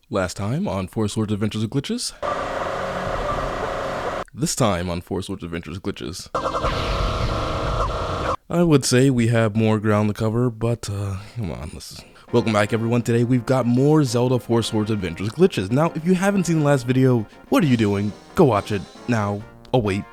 Last time on Four Swords Adventures of Glitches. This time on Four Swords Adventures of Glitches. I would say we have more ground to cover, but come on, welcome back everyone. Today we've got more Zelda Four Swords Adventures of Glitches. Now, if you haven't seen the last video, what are you doing? Go watch it now. Oh wait.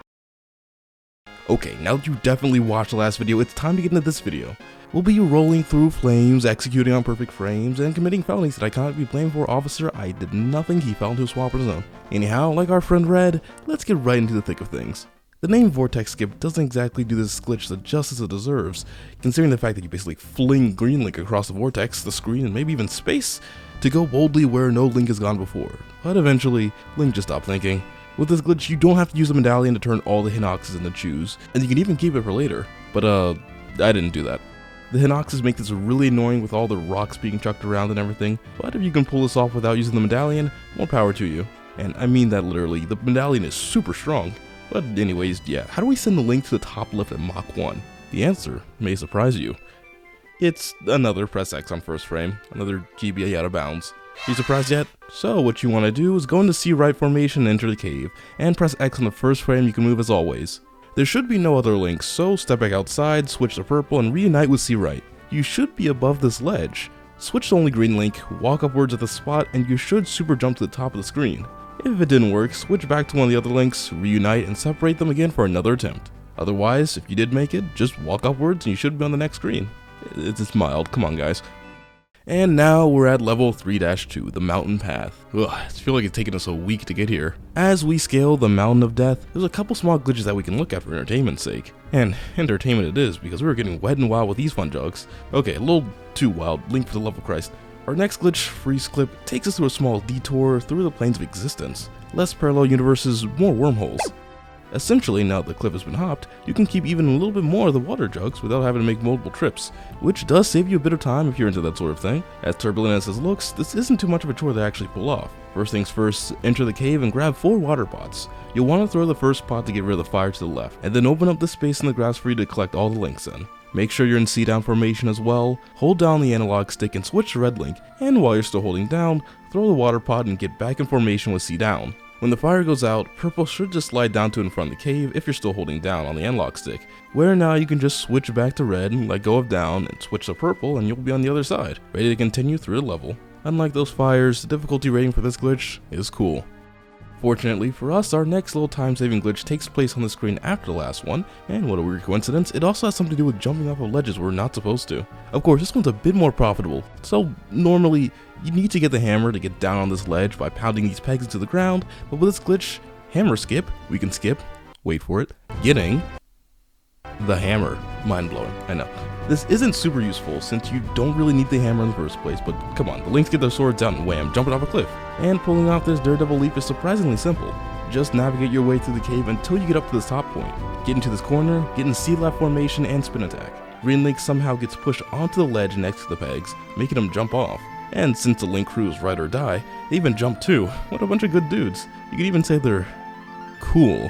Okay, now that you definitely watched the last video, it's time to get into this video. We'll be rolling through flames, executing on perfect frames, and committing felonies that I cannot be blamed for. Officer, I did nothing, he fell into a swamp on his own. Anyhow, like our friend Red, let's get right into the thick of things. The name Vortex Skip doesn't exactly do this glitch the justice it deserves, considering the fact that you basically fling Green Link across the vortex, the screen, and maybe even space, to go boldly where no Link has gone before. But eventually, Link just stopped thinking. With this glitch, you don't have to use a medallion to turn all the Hinoxes into Chews, and you can even keep it for later. But I didn't do that. The Hinoxes make this really annoying with all the rocks being chucked around and everything, but if you can pull this off without using the medallion, more power to you. And I mean that literally, the medallion is super strong. But anyways, yeah, how do we send the Link to the top left at Mach 1? The answer may surprise you. It's another press X on first frame, another GB out of bounds. You surprised yet? So what you want to do is go into C right formation and enter the cave, and press X on the first frame. You can move as always. There should be no other links, so step back outside, switch to purple, and reunite with C right. You should be above this ledge. Switch to only green link, walk upwards at the spot, and you should super jump to the top of the screen. If it didn't work, switch back to one of the other links, reunite, and separate them again for another attempt. Otherwise, if you did make it, just walk upwards and you should be on the next screen. It's mild, come on guys. And now we're at level 3-2, the mountain path. Ugh, I feel like it's taken us a week to get here. As we scale the mountain of death, there's a couple small glitches that we can look at for entertainment's sake. And entertainment it is, because we're getting wet and wild with these fun jugs. Okay, a little too wild, Link for the love of Christ. Our next glitch, Freeze Clip, takes us through a small detour through the planes of existence. Less parallel universes, more wormholes. Essentially, now that the cliff has been hopped, you can keep even a little bit more of the water jugs without having to make multiple trips, which does save you a bit of time if you're into that sort of thing. As turbulent as this looks, this isn't too much of a chore to actually pull off. First things first, enter the cave and grab 4 water pots. You'll want to throw the first pot to get rid of the fire to the left, and then open up the space in the grass for you to collect all the links in. Make sure you're in C down formation as well, hold down the analog stick and switch to red link, and while you're still holding down, throw the water pot and get back in formation with C down. When the fire goes out, purple should just slide down to in front of the cave if you're still holding down on the analog stick, where now you can just switch back to red, let go of down, and switch to purple and you'll be on the other side, ready to continue through the level. Unlike those fires, the difficulty rating for this glitch is cool. Fortunately for us, our next little time-saving glitch takes place on the screen after the last one, and what a weird coincidence, it also has something to do with jumping off of ledges we're not supposed to. Of course, this one's a bit more profitable, so normally, you need to get the hammer to get down on this ledge by pounding these pegs into the ground, but with this glitch, hammer skip, we can skip, wait for it, getting the hammer. Mind-blowing, I know. This isn't super useful since you don't really need the hammer in the first place, but come on, the Links get their swords out and wham, jumping off a cliff. And pulling off this daredevil leap is surprisingly simple. Just navigate your way through the cave until you get up to this top point. Get into this corner, get in C left formation and spin attack. Green Link somehow gets pushed onto the ledge next to the pegs, making him jump off. And since the Link crew is ride or die, they even jump too. What a bunch of good dudes. You could even say they're cool.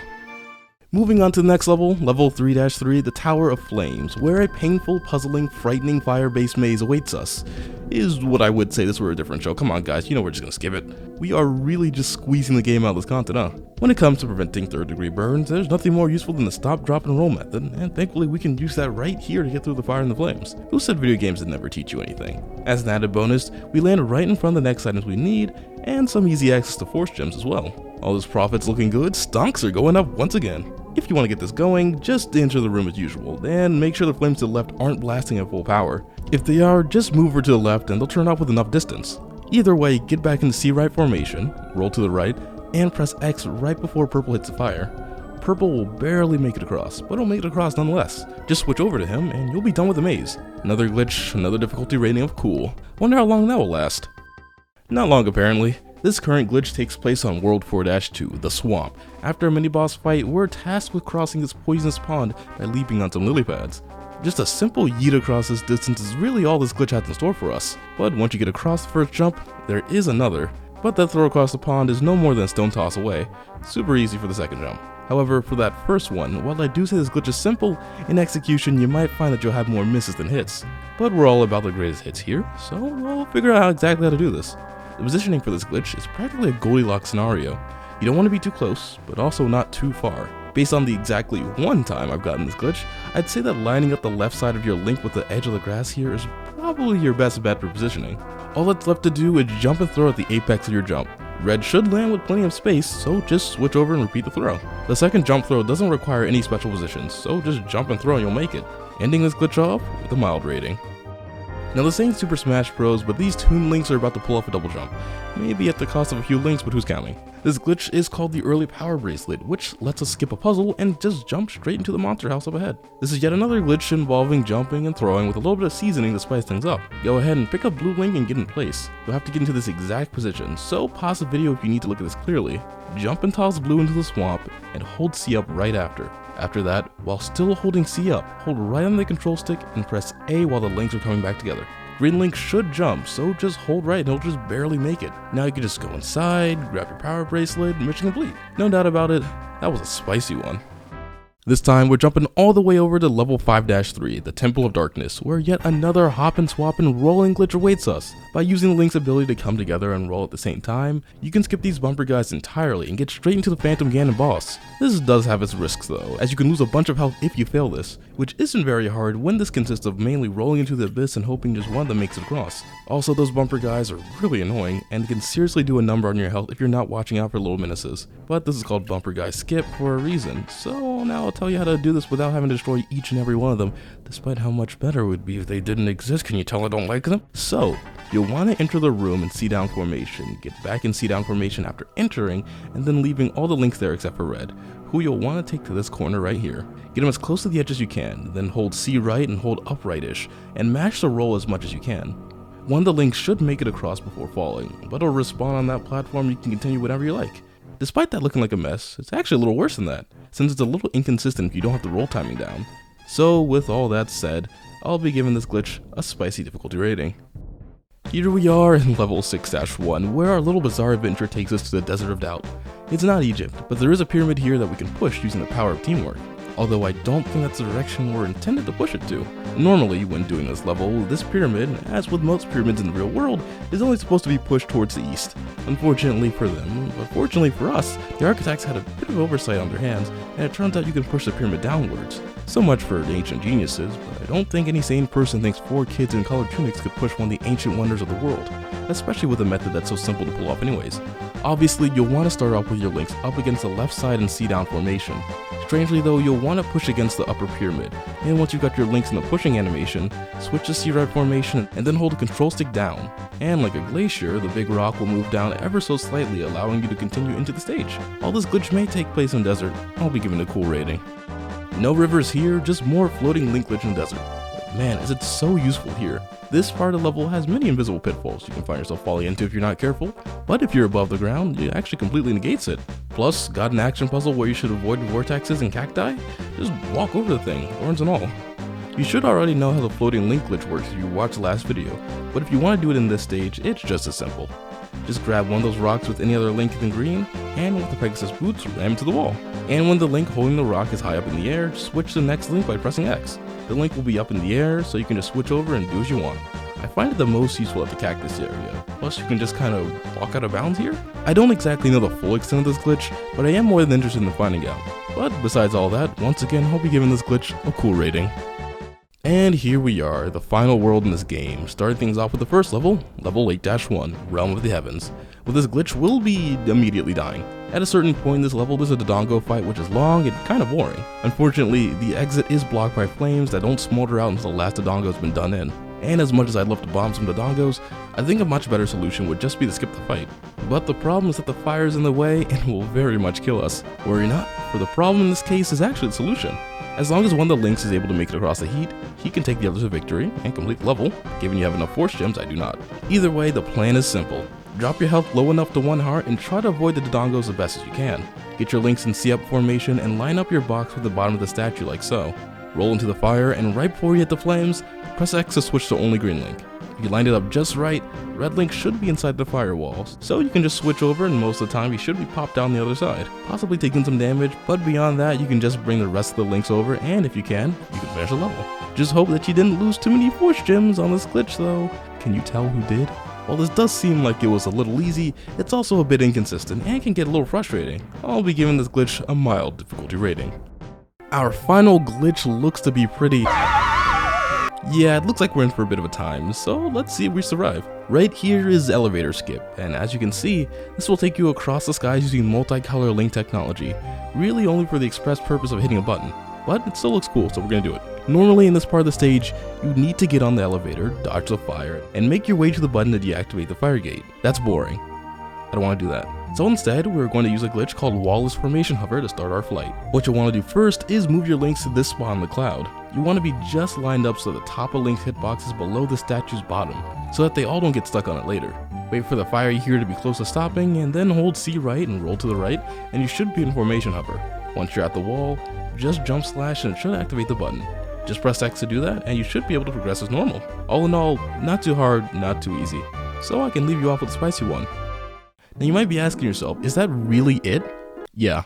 Moving on to the next level, level 3-3, the Tower of Flames, where a painful, puzzling, frightening fire-based maze awaits us. Is what I would say this were a different show. Come on guys, you know we're just gonna skip it. We are really just squeezing the game out of this content, huh? When it comes to preventing third-degree burns, there's nothing more useful than the stop, drop, and roll method, and thankfully we can use that right here to get through the fire and the flames. Who said video games would never teach you anything? As an added bonus, we land right in front of the next items we need, and some easy access to force gems as well. All this profit's looking good, stonks are going up once again. If you want to get this going, just enter the room as usual, and make sure the flames to the left aren't blasting at full power. If they are, just move over to the left and they'll turn off with enough distance. Either way, get back into C right formation, roll to the right, and press X right before purple hits the fire. Purple will barely make it across, but it'll make it across nonetheless. Just switch over to him and you'll be done with the maze. Another glitch, another difficulty rating of cool. Wonder how long that will last. Not long apparently. This current glitch takes place on World 4-2, the swamp. After a mini-boss fight, we're tasked with crossing this poisonous pond by leaping on some Lilypads. Just a simple yeet across this distance is really all this glitch has in store for us. But once you get across the first jump, there is another. But that throw across the pond is no more than a stone toss away. Super easy for the second jump. However, for that first one, while I do say this glitch is simple, in execution you might find that you'll have more misses than hits. But we're all about the greatest hits here, so we'll figure out exactly how to do this. The positioning for this glitch is practically a Goldilocks scenario. You don't want to be too close, but also not too far. Based on the exactly one time I've gotten this glitch, I'd say that lining up the left side of your Link with the edge of the grass here is probably your best bet for positioning. All that's left to do is jump and throw at the apex of your jump. Red should land with plenty of space, so just switch over and repeat the throw. The second jump throw doesn't require any special positions, so just jump and throw and you'll make it, ending this glitch off with a mild rating. Now this ain't Super Smash Bros, but these Toon Links are about to pull off a double jump. Maybe at the cost of a few links, but who's counting? This glitch is called the Early Power Bracelet, which lets us skip a puzzle and just jump straight into the monster house up ahead. This is yet another glitch involving jumping and throwing with a little bit of seasoning to spice things up. Go ahead and pick up Blue Link and get in place. You'll have to get into this exact position, so pause the video if you need to look at this clearly. Jump and toss Blue into the swamp and hold C up right after. After that, while still holding C up, hold right on the control stick and press A while the links are coming back together. Green Link should jump, so just hold right and he'll just barely make it. Now you can just go inside, grab your power bracelet, mission complete. No doubt about it, that was a spicy one. This time, we're jumping all the way over to level 5-3, the Temple of Darkness, where yet another hop and swap and rolling glitch awaits us. By using Link's ability to come together and roll at the same time, you can skip these bumper guys entirely and get straight into the Phantom Ganon boss. This does have its risks though, as you can lose a bunch of health if you fail this, which isn't very hard when this consists of mainly rolling into the abyss and hoping just one of them makes it across. Also, those bumper guys are really annoying and can seriously do a number on your health if you're not watching out for little menaces. But this is called Bumper Guy Skip for a reason, so now I'll tell you how to do this without having to destroy each and every one of them, despite how much better it would be if they didn't exist. Can you tell I don't like them? So, you'll want to enter the room in C-down formation, get back in C-down formation after entering, and then leaving all the links there except for Red, who you'll want to take to this corner right here. Get him as close to the edge as you can, then hold C right and hold up right-ish, and mash the roll as much as you can. One of the links should make it across before falling, but it'll respawn on that platform. You can continue whenever you like. Despite that looking like a mess, it's actually a little worse than that, since it's a little inconsistent if you don't have the roll timing down. So with all that said, I'll be giving this glitch a spicy difficulty rating. Here we are in level 6-1, where our little bizarre adventure takes us to the Desert of Doubt. It's not Egypt, but there is a pyramid here that we can push using the power of teamwork. Although I don't think that's the direction we're intended to push it to. Normally, when doing this level, this pyramid, as with most pyramids in the real world, is only supposed to be pushed towards the east. Unfortunately for them, but fortunately for us, the architects had a bit of oversight on their hands, and it turns out you can push the pyramid downwards. So much for the ancient geniuses, but I don't think any sane person thinks 4 kids in colored tunics could push one of the ancient wonders of the world, especially with a method that's so simple to pull off anyways. Obviously, you'll want to start off with your links up against the left side in C-down formation. Strangely though, you'll want to push against the upper pyramid, and once you've got your links in the pushing animation, switch to C-right formation and then hold the control stick down. And like a glacier, the big rock will move down ever so slightly, allowing you to continue into the stage. While this glitch may take place in desert, I'll be giving it a cool rating. No rivers here, just more floating link glitch in the desert. But man, is it so useful here. This part of the level has many invisible pitfalls you can find yourself falling into if you're not careful, but if you're above the ground, it actually completely negates it. Plus, got an action puzzle where you should avoid vortexes and cacti? Just walk over the thing, thorns and all. You should already know how the floating link glitch works if you watched the last video, but if you want to do it in this stage, it's just as simple. Just grab one of those rocks with any other link than green, and with the Pegasus boots, ram to the wall. And when the link holding the rock is high up in the air, switch to the next link by pressing X. The link will be up in the air, so you can just switch over and do as you want. I find it the most useful at the cactus area, plus you can just kind of walk out of bounds here? I don't exactly know the full extent of this glitch, but I am more than interested in finding out. But besides all that, once again I'll be giving this glitch a cool rating. And here we are, the final world in this game, starting things off with the first level, level 8-1, Realm of the Heavens. With this glitch, we'll be immediately dying. At a certain point in this level, there's a Dodongo fight which is long and kind of boring. Unfortunately, the exit is blocked by flames that don't smolder out until the last Dodongo's been done in. And as much as I'd love to bomb some Dodongos, I think a much better solution would just be to skip the fight. But the problem is that the fire's in the way and will very much kill us. Worry not, for the problem in this case is actually the solution. As long as one of the links is able to make it across the heat, he can take the others to victory and complete the level. Given you have enough force gems, I do not. Either way, the plan is simple. Drop your health low enough to 1 heart and try to avoid the Dodongos the best as you can. Get your links in C-up formation and line up your box with the bottom of the statue like so. Roll into the fire, and right before you hit the flames, press X to switch to only green link. If you lined it up just right, red link should be inside the firewalls, so you can just switch over and most of the time he should be popped down the other side, possibly taking some damage, but beyond that you can just bring the rest of the links over, and if you can finish the level. Just hope that you didn't lose too many force gems on this glitch though. Can you tell who did? While this does seem like it was a little easy, it's also a bit inconsistent and can get a little frustrating. I'll be giving this glitch a mild difficulty rating. Our final glitch looks to be pretty... Yeah, it looks like we're in for a bit of a time, so let's see if we survive. Right here is elevator skip, and as you can see, this will take you across the skies using multicolor link technology, really only for the express purpose of hitting a button, but it still looks cool, so we're gonna do it. Normally in this part of the stage, you need to get on the elevator, dodge the fire, and make your way to the button to deactivate the fire gate. That's boring. I don't want to do that. So instead, we're going to use a glitch called Wallless Formation Hover to start our flight. What you'll want to do first is move your links to this spot on the cloud. You want to be just lined up so the top of Link's hitbox is below the statue's bottom, so that they all don't get stuck on it later. Wait for the fire here to be close to stopping, and then hold C right and roll to the right, and you should be in Formation Hover. Once you're at the wall, just jump slash and it should activate the button. Just press X to do that, and you should be able to progress as normal. All in all, not too hard, not too easy. So I can leave you off with a spicy one. Now you might be asking yourself, is that really it? Yeah,